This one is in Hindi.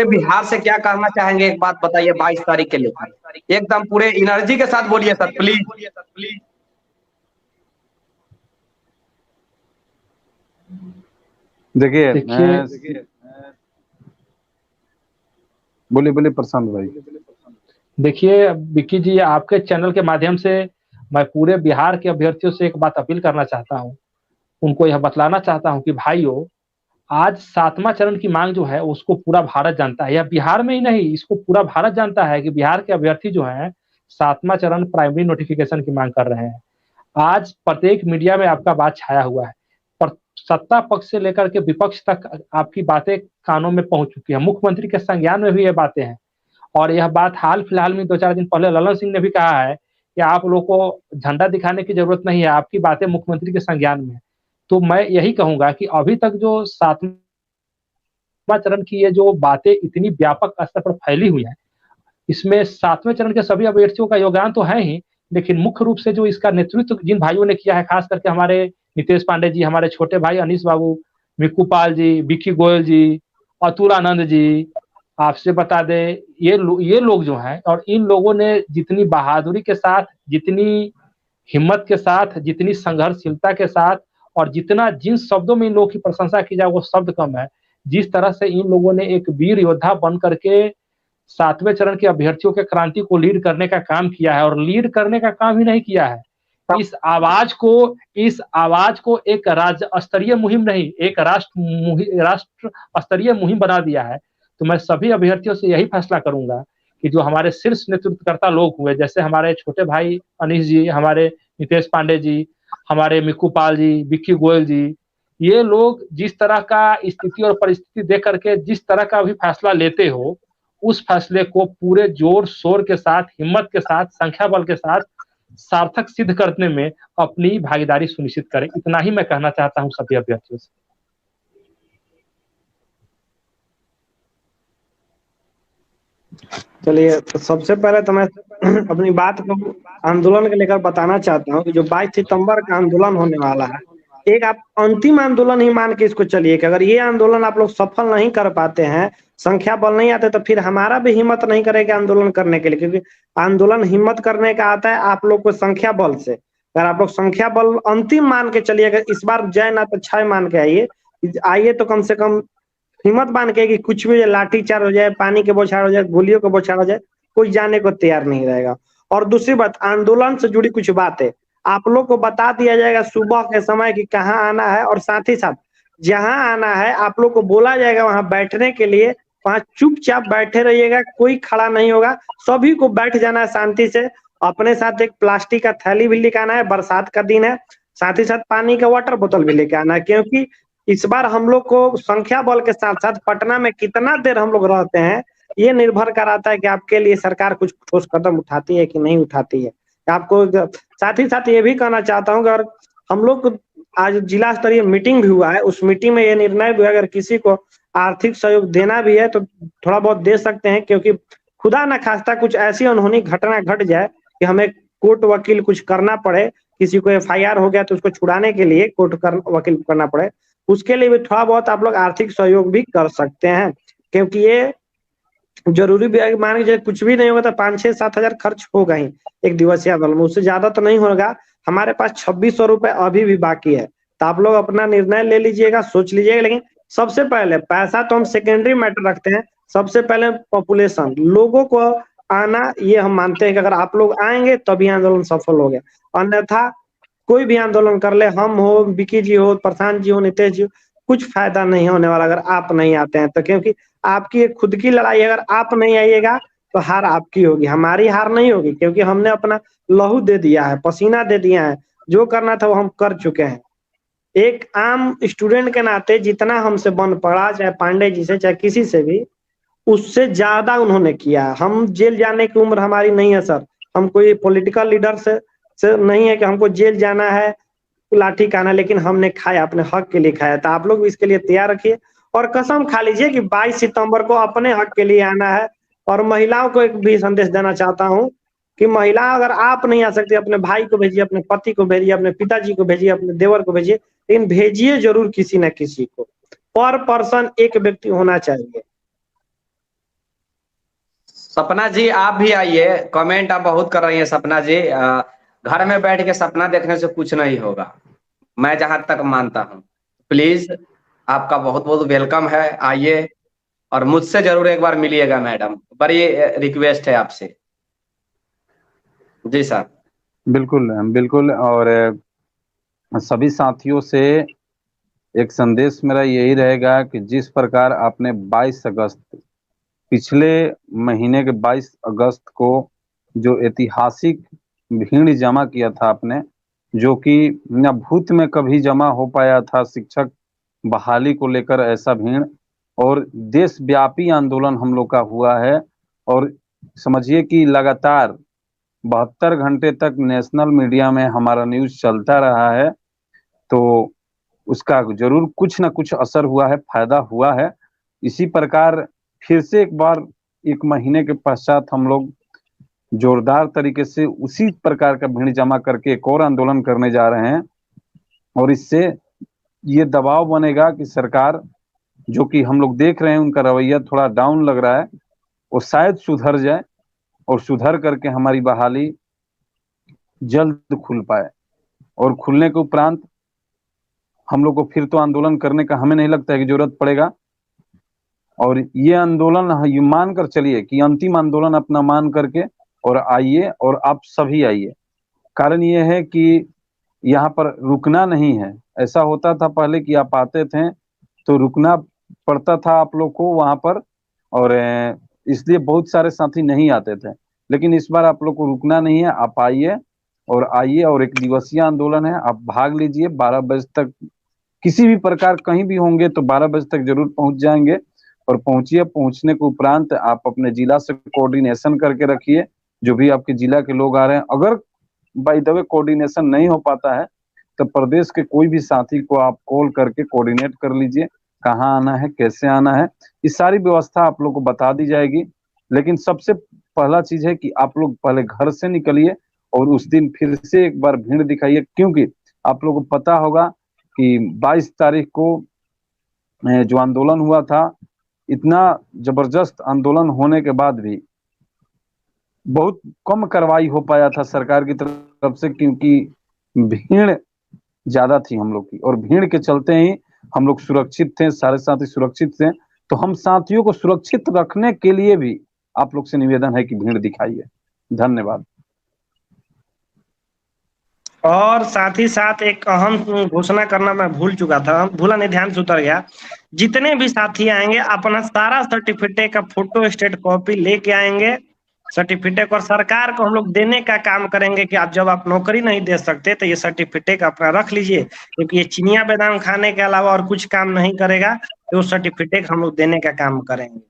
पे बिहार से क्या कहना चाहेंगे, एक बात बताइए 22 तारीख के लेकर, एकदम पूरे एनर्जी के साथ बोलिए सर प्लीज। देखिए देखिए बोलिए बोलिए प्रशांत भाई। देखिए विक्की जी, आपके चैनल के माध्यम से मैं पूरे बिहार के अभ्यर्थियों से एक बात अपील करना चाहता हूँ। उनको यह बतलाना चाहता हूँ कि भाइयों, आज 7वां चरण की मांग जो है उसको पूरा भारत जानता है। या बिहार में ही नहीं, इसको पूरा भारत जानता है कि बिहार के अभ्यर्थी जो हैं 7वां चरण प्राइमरी नोटिफिकेशन की मांग कर रहे हैं। आज प्रत्येक मीडिया में आपका बात छाया हुआ है, पर सत्ता पक्ष से लेकर के विपक्ष तक आपकी बातें कानों में पहुंच चुकी है। मुख्यमंत्री के संज्ञान में भी ये बातें हैं, और यह बात हाल फिलहाल में 2-4 दिन पहले ललन सिंह ने भी कहा है कि आप लोग को झंडा दिखाने की जरूरत नहीं है, आपकी बातें मुख्यमंत्री के संज्ञान में है। तो मैं यही कहूंगा कि अभी तक जो 7वां चरण की ये जो बातें इतनी व्यापक स्तर पर फैली हुई है, इसमें 7वें चरण के सभी अभ्यर्थियों का योगदान तो है ही, लेकिन मुख्य रूप से जो इसका नेतृत्व जिन भाइयों ने किया है, खास करके हमारे नितेश पांडे जी, हमारे छोटे भाई अनीश बाबू, मिक्कू पाल जी, विक्की गोयल जी, अतुल आनंद जी, आपसे बता दें ये लोग जो हैं, और इन लोगों ने जितनी बहादुरी के साथ, जितनी हिम्मत के साथ, जितनी संघर्षशीलता के साथ, और जितना जिन शब्दों में इन लोगों की प्रशंसा की जाए वो शब्द कम है, जिस तरह से इन लोगों ने एक वीर योद्धा बन करके 7वें चरण के अभ्यर्थियों के क्रांति को लीड करने का काम किया है, और लीड करने का काम ही नहीं किया है, इस आवाज को एक राज्य स्तरीय मुहिम नहीं, एक राष्ट्र स्तरीय मुहिम बना दिया है। तो मैं सभी अभ्यर्थियों से यही फैसला करूंगा कि जो हमारे शीर्ष नेतृत्वकर्ता लोग हुए, जैसे हमारे छोटे भाई अनीश जी, हमारे नितेश पांडे जी, हमारे मिक्कू पाल जी, विक्की गोयल जी, ये लोग जिस तरह का स्थिति और परिस्थिति देख करके जिस तरह का भी फैसला लेते हो, उस फैसले को पूरे जोर शोर के साथ, हिम्मत के साथ, संख्या बल के साथ सार्थक सिद्ध करने में अपनी भागीदारी सुनिश्चित करें। इतना ही मैं कहना चाहता हूं सभी अभ्यर्थियों से। चलिए, तो सबसे पहले तो मैं अपनी बात को आंदोलन के लेकर बताना चाहता हूँ कि जो 22 सितंबर का आंदोलन होने वाला है, एक आप अंतिम आंदोलन ही मान के इसको चलिए कि अगर ये आंदोलन आप लोग सफल नहीं कर पाते हैं, संख्या बल नहीं आते, तो फिर हमारा भी हिम्मत नहीं करेगा आंदोलन करने के लिए, क्योंकि आंदोलन हिम्मत करने का आता है आप लोग को संख्या बल से। अगर आप लोग संख्या बल अंतिम मान के चलिए, अगर इस बार जय ना तो छय मान के आइए तो कम से कम हिम्मत मान के कि कुछ भी लाठी चार हो जाए, पानी के बौछार हो जाए, गोलियों के बौछार हो जाए, कोई जाने को तैयार नहीं रहेगा। और दूसरी बात, आंदोलन से जुड़ी कुछ बातें आप लोग को बता दिया जाएगा सुबह के समय कि कहाँ आना है, और साथ ही साथ जहां आना है आप लोग को बोला जाएगा वहां बैठने के लिए, वहां चुपचाप बैठे रहिएगा, कोई खड़ा नहीं होगा, सभी को बैठ जाना है शांति से। अपने साथ एक प्लास्टिक का थैली भी लेके आना है, बरसात का दिन है, साथ ही साथ पानी का वाटर बोतल भी लेके आना है, क्योंकि इस बार हम लोग को संख्या बल के साथ साथ पटना में कितना देर हम लोग रहते हैं ये निर्भर कराता है कि आपके लिए सरकार कुछ ठोस कदम उठाती है कि नहीं उठाती है। आपको साथ ही साथ ये भी कहना चाहता हूँ, अगर हम लोग आज जिला स्तरीय मीटिंग भी हुआ है, उस मीटिंग में ये निर्णय भी, अगर किसी को आर्थिक सहयोग देना भी है तो थोड़ा बहुत दे सकते हैं, क्योंकि खुदा न खास्ता कुछ ऐसी अनहोनी घटना घट जाए कि हमें कोर्ट वकील कुछ करना पड़े, किसी को FIR हो गया तो उसको छुड़ाने के लिए वकील करना पड़े, उसके लिए भी थोड़ा बहुत आप लोग आर्थिक सहयोग भी कर सकते हैं, क्योंकि ये जरूरी भी है। मान लीजिए कुछ भी नहीं होगा तो 5-6-7 हजार खर्च होगा ही एक दिवसीय आंदोलन में, उससे ज्यादा तो नहीं होगा। हमारे पास 2600 रुपए अभी भी बाकी है, तो आप लोग अपना निर्णय ले लीजिएगा, सोच लीजिएगा। लेकिन सबसे पहले पैसा तो हम सेकेंडरी मैटर रखते हैं, सबसे पहले पॉपुलेशन, लोगों को आना, ये हम मानते हैं कि अगर आप लोग आएंगे तभी आंदोलन सफल हो गया, अन्यथा कोई भी आंदोलन कर ले, हम हो, विकी जी हो, प्रशांत जी हो, नितेश जी हो, कुछ फायदा नहीं होने वाला अगर आप नहीं आते हैं तो, क्योंकि आपकी खुद की लड़ाई, अगर आप नहीं आइएगा तो हार आपकी होगी, हमारी हार नहीं होगी, क्योंकि हमने अपना लहू दे दिया है, पसीना दे दिया है, जो करना था वो हम कर चुके हैं। एक आम स्टूडेंट के नाते जितना हमसे बन पड़ा, चाहे पांडे जी से, चाहे किसी से भी, उससे ज्यादा उन्होंने किया। हम जेल जाने की उम्र हमारी नहीं है सर, हम कोई पॉलिटिकल लीडर से नहीं है कि हमको जेल जाना है, लाठी खाना, लेकिन हमने खाया, अपने हक के लिए खाया। तो आप लोग भी इसके लिए तैयार रखिए और कसम खा लीजिए कि 22 सितंबर को अपने हक के लिए आना है। और महिलाओं को एक भी संदेश देना चाहता हूँ कि महिला, अगर आप नहीं आ सकती, अपने भाई को भेजिए, अपने पति को भेजिए, अपने पिताजी को भेजिए, अपने देवर को भेजिए, लेकिन भेजिए जरूर किसी न किसी को, पर पर्सन एक व्यक्ति होना चाहिए। सपना जी आप भी आइए, कमेंट आप बहुत कर रही हैं सपना जी। घर में बैठ के सपना देखने से कुछ नहीं होगा, मैं जहां तक मानता हूं। प्लीज आपका बहुत बहुत वेलकम है, आइए और मुझसे जरूर एक बार मिलिएगा मैडम, बड़ी रिक्वेस्ट है आपसे। जी सर। बिल्कुल बिल्कुल। और सभी साथियों से एक संदेश मेरा यही रहेगा कि जिस प्रकार आपने 22 अगस्त, पिछले महीने के 22 अगस्त को जो ऐतिहासिक भीड़ जमा किया था आपने, जो कि न भूत में कभी जमा हो पाया था शिक्षक बहाली को लेकर ऐसा भीड़, और देशव्यापी आंदोलन हम लोग का हुआ है। और समझिए कि लगातार 72 घंटे तक नेशनल मीडिया में हमारा न्यूज चलता रहा है, तो उसका जरूर कुछ ना कुछ असर हुआ है, फायदा हुआ है। इसी प्रकार फिर से एक बार 1 महीने के पश्चात हम लोग जोरदार तरीके से उसी प्रकार का भीड़ जमा करके एक और आंदोलन करने जा रहे हैं। और इससे ये दबाव बनेगा कि सरकार, जो कि हम लोग देख रहे हैं उनका रवैया थोड़ा डाउन लग रहा है, वो शायद सुधर जाए और सुधर करके हमारी बहाली जल्द खुल पाए। और खुलने के उपरांत हम लोग को फिर तो आंदोलन करने का हमें नहीं लगता है कि जरूरत पड़ेगा। और ये आंदोलन ये मान कर चलिए कि अंतिम आंदोलन अपना मान करके और आइए, और आप सभी आइए। कारण ये है कि यहाँ पर रुकना नहीं है। ऐसा होता था पहले कि आप आते थे तो रुकना पड़ता था आप लोग को वहां पर, और इसलिए बहुत सारे साथी नहीं आते थे। लेकिन इस बार आप लोग को रुकना नहीं है, आप आइए और 1 दिवसीय आंदोलन है, आप भाग लीजिए। 12 बजे तक किसी भी प्रकार कहीं भी होंगे तो 12 बजे तक जरूर पहुंच जाएंगे। और पहुंचिए, पहुंचने के उपरांत आप अपने जिला से कोऑर्डिनेशन करके रखिए, जो भी आपके जिला के लोग आ रहे हैं। अगर बाय द वे कोऑर्डिनेशन नहीं हो पाता है तो प्रदेश के कोई भी साथी को आप कॉल करके कोऑर्डिनेट कर लीजिए, कहाँ आना है, कैसे आना है, इस सारी व्यवस्था आप लोग को बता दी जाएगी। लेकिन सबसे पहला चीज है कि आप लोग पहले घर से निकलिए और उस दिन फिर से एक बार भीड़ दिखाइए, क्योंकि आप लोगों को पता होगा कि 22 तारीख को जो आंदोलन हुआ था, इतना जबरदस्त आंदोलन होने के बाद भी बहुत कम कार्रवाई हो पाया था सरकार की तरफ से, क्योंकि भीड़ ज्यादा थी हम लोग की, और भीड़ के चलते ही हम लोग सुरक्षित थे, सारे साथी सुरक्षित थे। तो हम साथियों को सुरक्षित रखने के लिए भी आप लोग से निवेदन है कि भीड़ दिखाइए। धन्यवाद। और साथ ही साथ एक अहम घोषणा करना मैं भूल चुका था, भूला नहीं, ध्यान से उतर गया। जितने भी साथी आएंगे अपना सारा सर्टिफिकेट का फोटो स्टेट कॉपी लेके आएंगे, सर्टिफिकेट, और सरकार को हम लोग देने का काम करेंगे कि आप जब आप नौकरी नहीं दे सकते तो ये सर्टिफिकेट अपना रख लीजिए, क्योंकि ये चिनिया बादाम खाने के अलावा और कुछ काम नहीं करेगा, तो सर्टिफिकेट हम लोग देने का काम करेंगे।